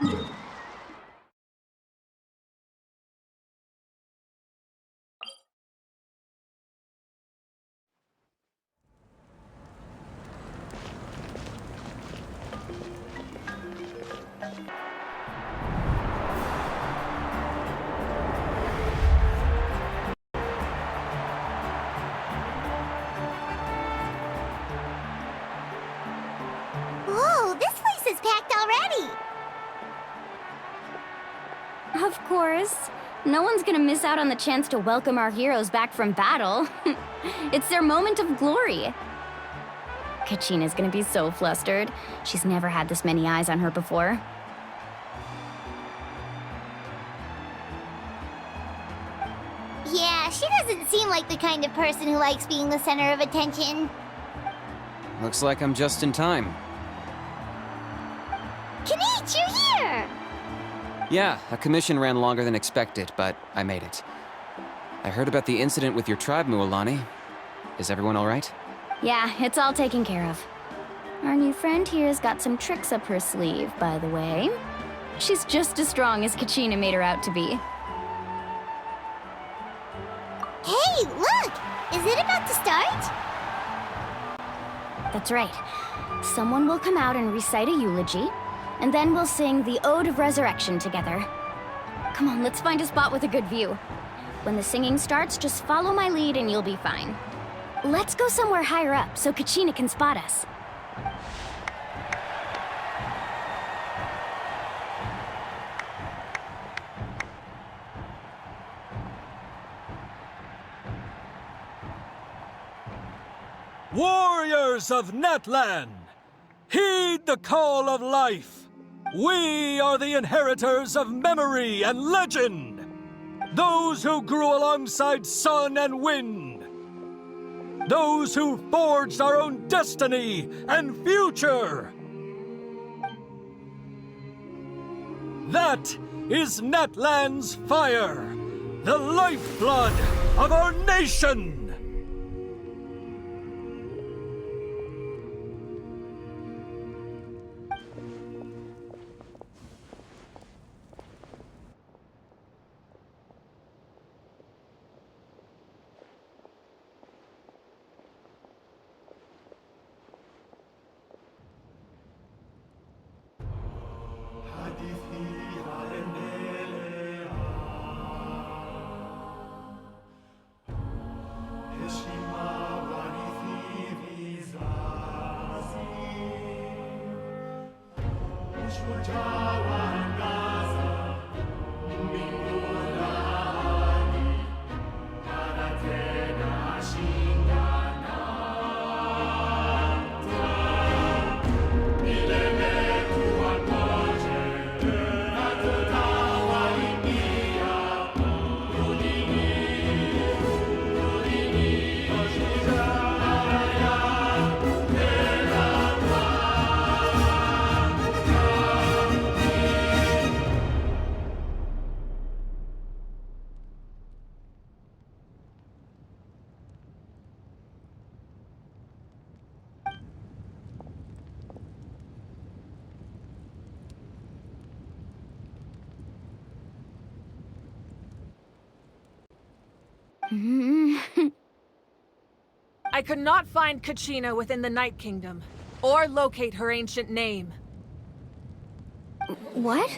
Whoa, this place is packed already! Of course. No one's gonna miss out on the chance to welcome our heroes back from battle. It's their moment of glory. Kachina's gonna be so flustered. She's never had this many eyes on her before. Yeah, she doesn't seem like the kind of person who likes being the center of attention. Looks like I'm just in time. Kanich, you're here! Yeah, a commission ran longer than expected, but I made it. I heard about the incident with your tribe, Mualani. Is everyone all right? Yeah, it's all taken care of. Our new friend here's got some tricks up her sleeve, by the way. She's just as strong as Kachina made her out to be. Hey, look! Is it about to start? That's right. Someone will come out and recite a eulogy, and then we'll sing the Ode of Resurrection together. Come on, let's find a spot with a good view. When the singing starts, just follow my lead and you'll be fine. Let's go somewhere higher up so Kachina can spot us. Warriors of Natlan, heed the call of life. We are the inheritors of memory and legend. Those who grew alongside sun and wind. Those who forged our own destiny and future. That is Natlan's fire, the lifeblood of our nation. I could not find Kachina within the Night Kingdom, or locate her ancient name. What?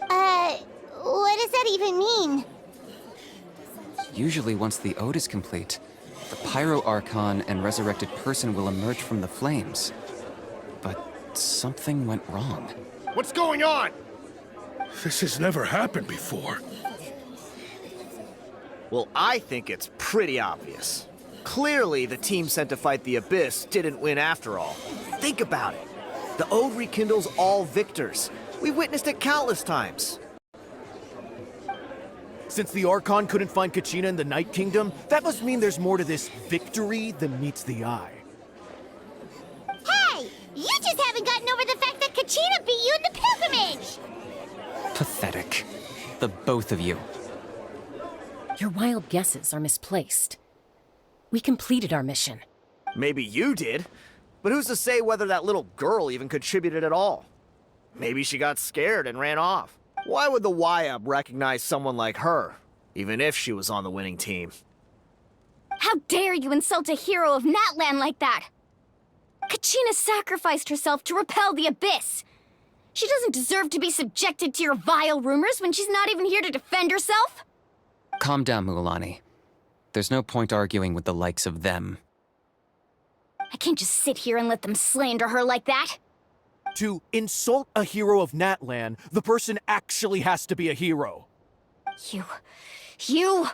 What does that even mean? Usually once the ode is complete, the Pyro Archon and resurrected person will emerge from the flames. But something went wrong. What's going on? This has never happened before. Well, I think it's pretty obvious. Clearly, the team sent to fight the Abyss didn't win after all. Think about it. The Ode rekindles all victors. We witnessed it countless times. Since the Archon couldn't find Kachina in the Night Kingdom, that must mean there's more to this victory than meets the eye. Hey! You just haven't gotten over the fact that Kachina beat you in the pilgrimage! Pathetic. The both of you. Your wild guesses are misplaced. We completed our mission. Maybe you did, but who's to say whether that little girl even contributed at all? Maybe she got scared and ran off. Why would the YUB recognize someone like her, even if she was on the winning team? How dare you insult a hero of Natlan like that? Kachina sacrificed herself to repel the Abyss. She doesn't deserve to be subjected to your vile rumors when she's not even here to defend herself. Calm down, Mualani. There's no point arguing with the likes of them. I can't just sit here and let them slander her like that. To insult a hero of Natlan, the person actually has to be a hero. You...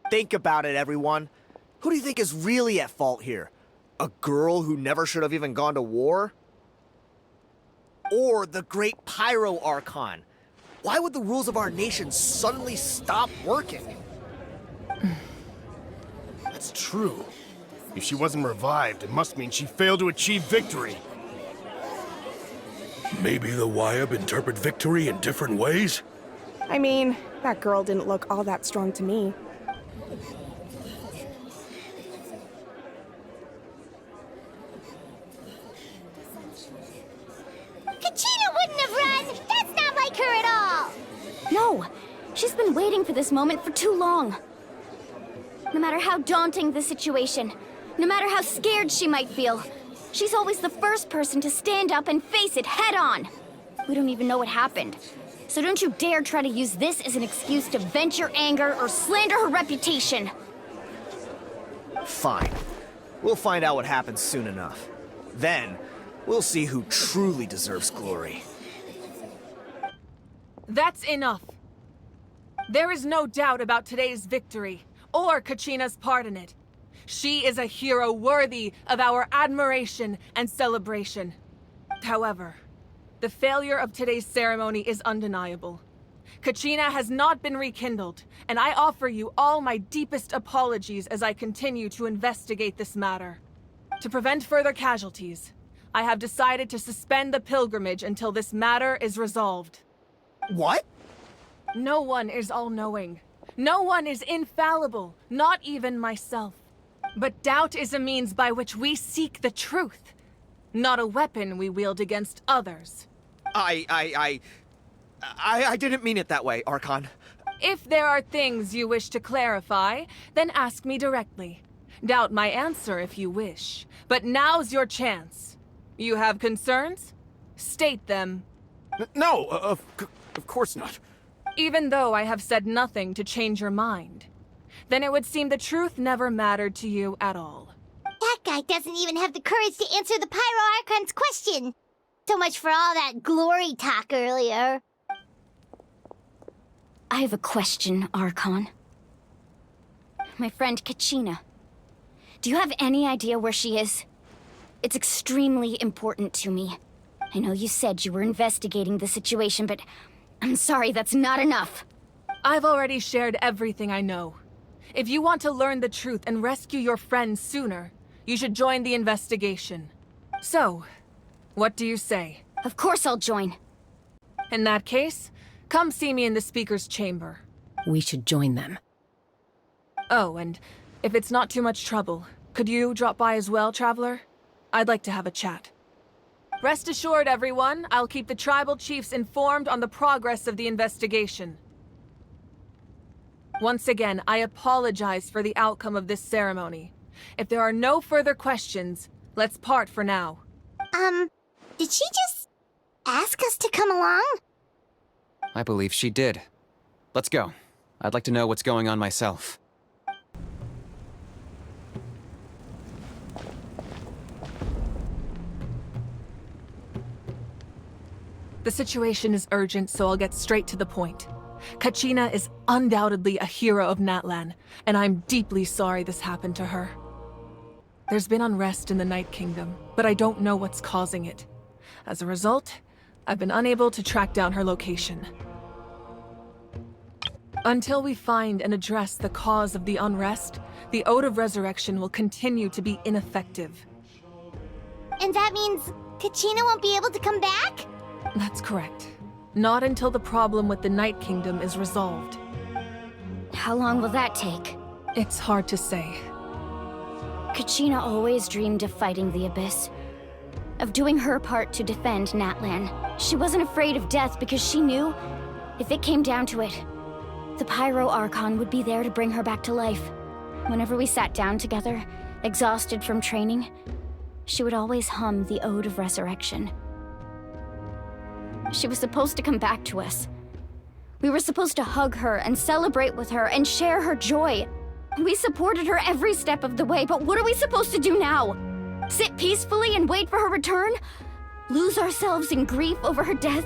Think about it, everyone. Who do you think is really at fault here? A girl who never should have even gone to war? Or the great Pyro Archon? Why would the rules of our nation suddenly stop working? That's true. If she wasn't revived, it must mean she failed to achieve victory. Maybe the YUB interpret victory in different ways? I mean, that girl didn't look all that strong to me. Kachina wouldn't have run! That's not like her at all! No! She's been waiting for this moment for too long. No matter how daunting the situation, no matter how scared she might feel, she's always the first person to stand up and face it head-on. We don't even know what happened. So don't you dare try to use this as an excuse to vent your anger or slander her reputation. Fine. We'll find out what happens soon enough. Then, we'll see who truly deserves glory. That's enough. There is no doubt about today's victory, or Kachina's part in it. She is a hero worthy of our admiration and celebration. However, the failure of today's ceremony is undeniable. Kachina has not been rekindled, and I offer you all my deepest apologies as I continue to investigate this matter. To prevent further casualties, I have decided to suspend the pilgrimage until this matter is resolved. What? No one is all-knowing. No one is infallible, not even myself. But doubt is a means by which we seek the truth, not a weapon we wield against others. I didn't mean it that way, Archon. If there are things you wish to clarify, then ask me directly. Doubt my answer if you wish. But now's your chance. You have concerns? State them. No, of course not. Even though I have said nothing to change your mind, then it would seem the truth never mattered to you at all. That guy doesn't even have the courage to answer the Pyro Archon's question. So much for all that glory talk earlier. I have a question, Archon. My friend Kachina. Do you have any idea where she is? It's extremely important to me. I know you said you were investigating the situation, but I'm sorry, that's not enough. I've already shared everything I know. If you want to learn the truth and rescue your friend sooner, you should join the investigation. So, what do you say? Of course I'll join. In that case, come see me in the speaker's chamber. We should join them. Oh, and if it's not too much trouble, could you drop by as well, Traveler? I'd like to have a chat. Rest assured, everyone, I'll keep the tribal chiefs informed on the progress of the investigation. Once again, I apologize for the outcome of this ceremony. If there are no further questions, let's part for now. Did she just ask us to come along? I believe she did. Let's go. I'd like to know what's going on myself. The situation is urgent, so I'll get straight to the point. Kachina is undoubtedly a hero of Natlan, and I'm deeply sorry this happened to her. There's been unrest in the Night Kingdom, but I don't know what's causing it. As a result, I've been unable to track down her location. Until we find and address the cause of the unrest, the Ode of Resurrection will continue to be ineffective. And that means Kachina won't be able to come back? That's correct. Not until the problem with the Night Kingdom is resolved. How long will that take? It's hard to say. Kachina always dreamed of fighting the Abyss. of doing her part to defend Natlan. She wasn't afraid of death because she knew, if it came down to it, the Pyro Archon would be there to bring her back to life. Whenever we sat down together, exhausted from training, she would always hum the Ode of Resurrection. She was supposed to come back to us. We were supposed to hug her and celebrate with her and share her joy. We supported her every step of the way, but what are we supposed to do now? Sit peacefully and wait for her return? Lose ourselves in grief over her death?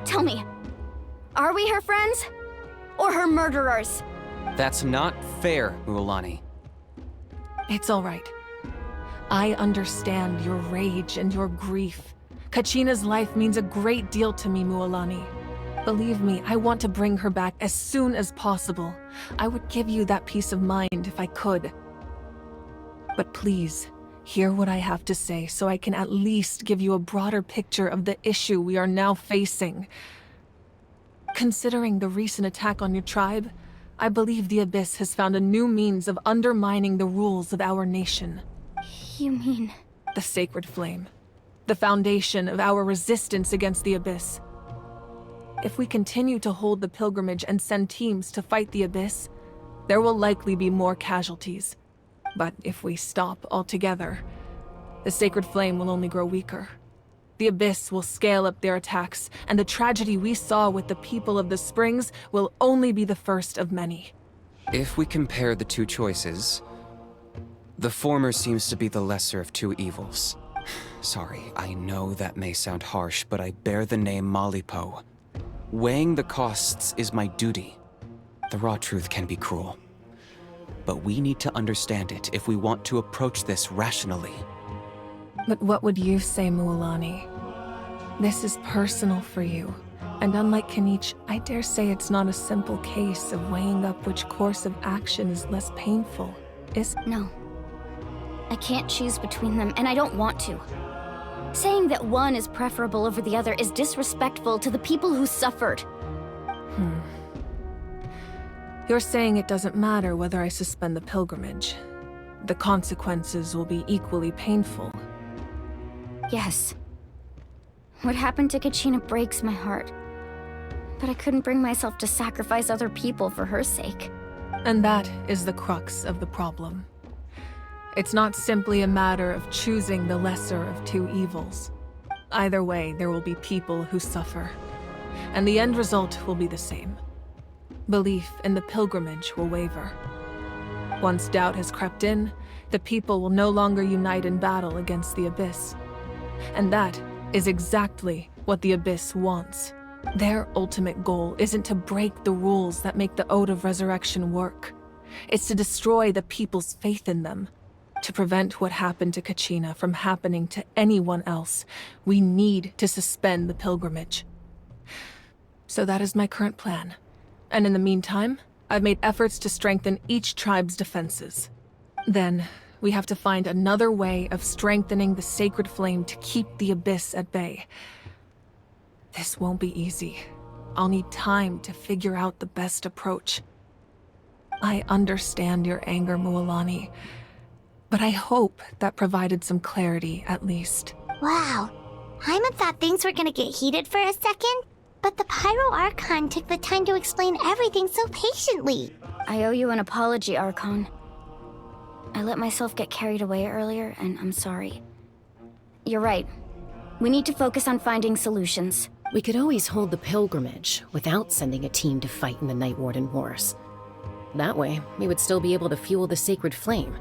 Tell me, are we her friends? Or her murderers? That's not fair, Mualani. It's all right. I understand your rage and your grief. Kachina's life means a great deal to me, Mualani. Believe me, I want to bring her back as soon as possible. I would give you that peace of mind if I could. But please, hear what I have to say so I can at least give you a broader picture of the issue we are now facing. Considering the recent attack on your tribe, I believe the Abyss has found a new means of undermining the rules of our nation. You mean... The Sacred Flame. The foundation of our resistance against the Abyss. If we continue to hold the pilgrimage and send teams to fight the Abyss, there will likely be more casualties. But if we stop altogether, the Sacred Flame will only grow weaker. The Abyss will scale up their attacks, and the tragedy we saw with the people of the Springs will only be the first of many. If we compare the two choices, the former seems to be the lesser of two evils. Sorry, I know that may sound harsh, but I bear the name Malipo. Weighing the costs is my duty. The raw truth can be cruel. But we need to understand it if we want to approach this rationally. But what would you say, Mualani? This is personal for you. And unlike Kanich, I dare say it's not a simple case of weighing up which course of action is less painful, is it? No. I can't choose between them, and I don't want to. Saying that one is preferable over the other is disrespectful to the people who suffered. You're saying it doesn't matter whether I suspend the pilgrimage. The consequences will be equally painful. Yes. What happened to Kachina breaks my heart. But I couldn't bring myself to sacrifice other people for her sake. And that is the crux of the problem. It's not simply a matter of choosing the lesser of two evils. Either way, there will be people who suffer. And the end result will be the same. Belief in the pilgrimage will waver. Once doubt has crept in, the people will no longer unite in battle against the Abyss. And that is exactly what the Abyss wants. Their ultimate goal isn't to break the rules that make the Ode of Resurrection work. It's to destroy the people's faith in them. To prevent what happened to Kachina from happening to anyone else, we need to suspend the pilgrimage. So that is my current plan. And in the meantime, I've made efforts to strengthen each tribe's defenses. Then, we have to find another way of strengthening the Sacred Flame to keep the Abyss at bay. This won't be easy. I'll need time to figure out the best approach. I understand your anger, Mualani, but I hope that provided some clarity, at least. Wow. Hyman thought things were gonna get heated for a second, but the Pyro Archon took the time to explain everything so patiently. I owe you an apology, Archon. I let myself get carried away earlier, and I'm sorry. You're right. We need to focus on finding solutions. We could always hold the pilgrimage without sending a team to fight in the Night Warden Wars. That way, we would still be able to fuel the Sacred Flame.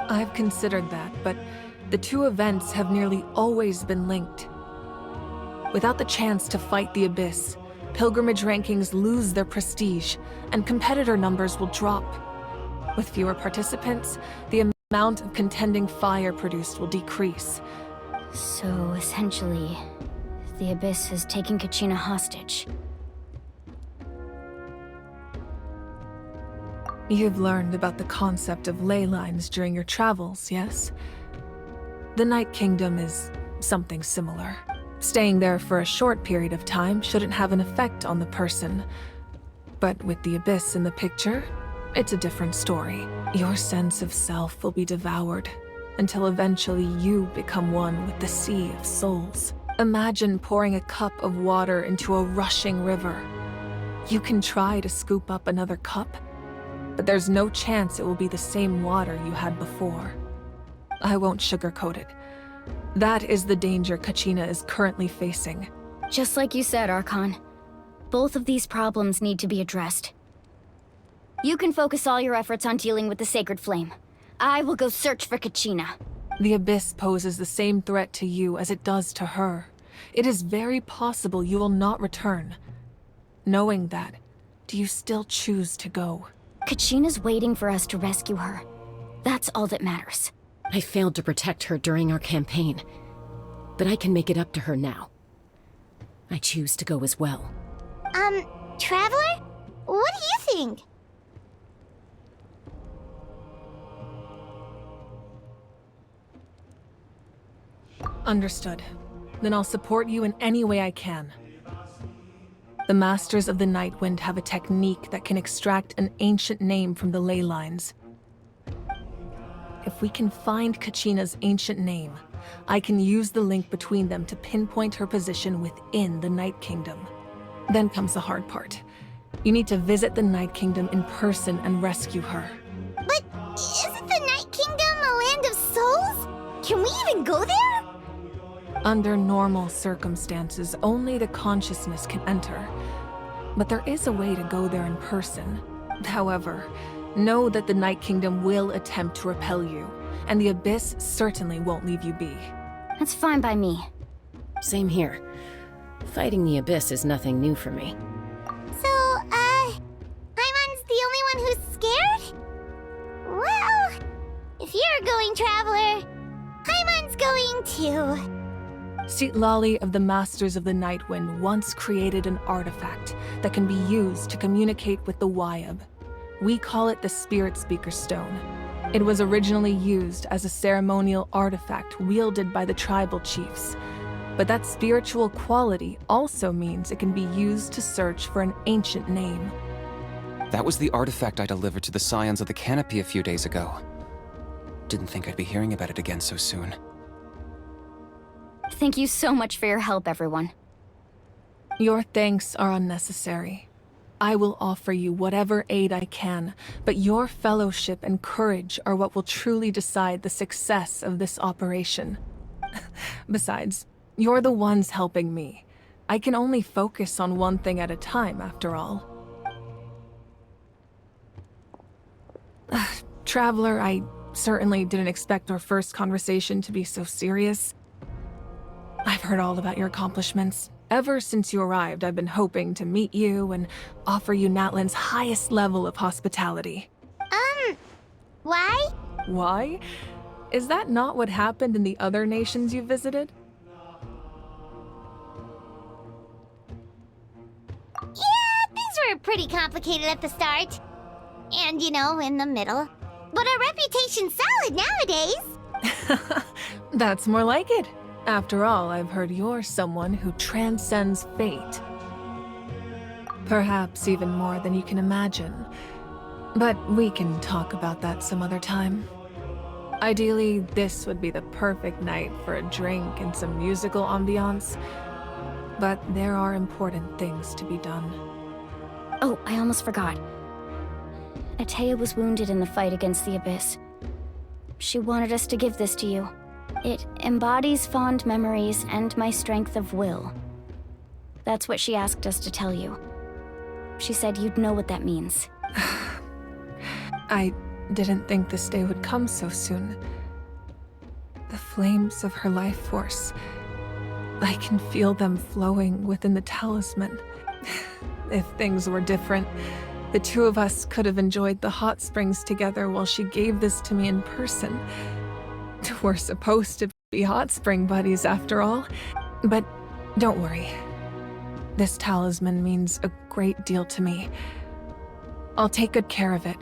I've considered that, but the two events have nearly always been linked. Without the chance to fight the Abyss, pilgrimage rankings lose their prestige, and competitor numbers will drop. With fewer participants, the amount of contending fire produced will decrease. So, essentially, the Abyss has taken Kachina hostage. You've learned about the concept of ley lines during your travels, yes? The Night Kingdom is something similar. Staying there for a short period of time shouldn't have an effect on the person. But with the Abyss in the picture, it's a different story. Your sense of self will be devoured, until eventually you become one with the Sea of Souls. Imagine pouring a cup of water into a rushing river. You can try to scoop up another cup, but there's no chance it will be the same water you had before. I won't sugarcoat it. That is the danger Kachina is currently facing. Just like you said, Archon. Both of these problems need to be addressed. You can focus all your efforts on dealing with the Sacred Flame. I will go search for Kachina. The Abyss poses the same threat to you as it does to her. It is very possible you will not return. Knowing that, do you still choose to go? Kachina's waiting for us to rescue her. That's all that matters. I failed to protect her during our campaign, but I can make it up to her now. I choose to go as well. Traveler? What do you think? Understood. Then I'll support you in any way I can. The Masters of the Nightwind have a technique that can extract an ancient name from the ley lines. If we can find Kachina's ancient name, I can use the link between them to pinpoint her position within the Night Kingdom. Then comes the hard part. You need to visit the Night Kingdom in person and rescue her. But isn't the Night Kingdom a land of souls? Can we even go there? Under normal circumstances, only the consciousness can enter. But there is a way to go there in person. However, know that the Night Kingdom will attempt to repel you, and the Abyss certainly won't leave you be. That's fine by me. Same here. Fighting the Abyss is nothing new for me. So, Paimon's the only one who's scared? Well, if you're going, Traveler, Paimon's going too. Citlali of the Masters of the Nightwind once created an artifact that can be used to communicate with the Wyab. We call it the Spirit Speaker Stone. It was originally used as a ceremonial artifact wielded by the tribal chiefs. But that spiritual quality also means it can be used to search for an ancient name. That was the artifact I delivered to the Scions of the Canopy a few days ago. Didn't think I'd be hearing about it again so soon. Thank you so much for your help, everyone. Your thanks are unnecessary. I will offer you whatever aid I can, but your fellowship and courage are what will truly decide the success of this operation. Besides, you're the ones helping me. I can only focus on one thing at a time, after all. Traveler, I certainly didn't expect our first conversation to be so serious. I've heard all about your accomplishments. Ever since you arrived, I've been hoping to meet you and offer you Natlan's highest level of hospitality. Why? Why? Is that not what happened in the other nations you visited? Yeah, things were pretty complicated at the start. And, in the middle. But our reputation's solid nowadays. That's more like it. After all, I've heard you're someone who transcends fate. Perhaps even more than you can imagine. But we can talk about that some other time. Ideally, this would be the perfect night for a drink and some musical ambiance. But there are important things to be done. Oh, I almost forgot. Atea was wounded in the fight against the Abyss. She wanted us to give this to you. It embodies fond memories and my strength of will. That's what she asked us to tell you. She said you'd know what that means. I didn't think this day would come so soon. The flames of her life force. I can feel them flowing within the talisman. If things were different, the two of us could have enjoyed the hot springs together while she gave this to me in person. We're supposed to be hot spring buddies after all. But don't worry. This talisman means a great deal to me. I'll take good care of it.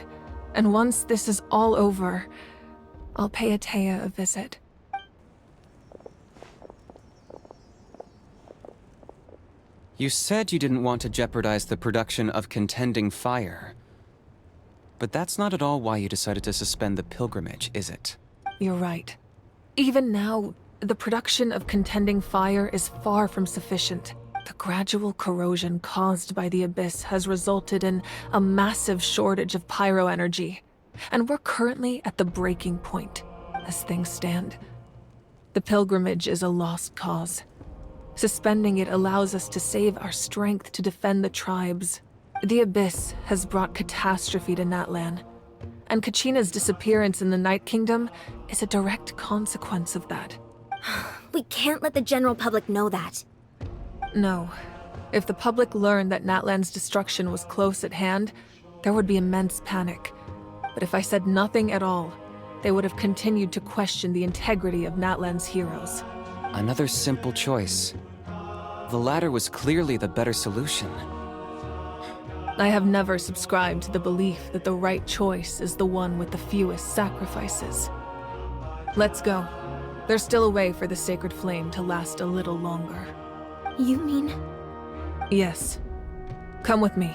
And once this is all over, I'll pay Atea a visit. You said you didn't want to jeopardize the production of Contending Fire. But that's not at all why you decided to suspend the pilgrimage, is it? You're right. Even now, the production of contending fire is far from sufficient. The gradual corrosion caused by the Abyss has resulted in a massive shortage of pyro energy, and we're currently at the breaking point, as things stand. The pilgrimage is a lost cause. Suspending it allows us to save our strength to defend the tribes. The Abyss has brought catastrophe to Natlan, and Kachina's disappearance in the Night Kingdom is a direct consequence of that. We can't let the general public know that. No. If the public learned that Natlan's destruction was close at hand, there would be immense panic. But if I said nothing at all, they would have continued to question the integrity of Natlan's heroes. Another simple choice. The latter was clearly the better solution. I have never subscribed to the belief that the right choice is the one with the fewest sacrifices. Let's go. There's still a way for the sacred flame to last a little longer. You mean? Yes. Come with me.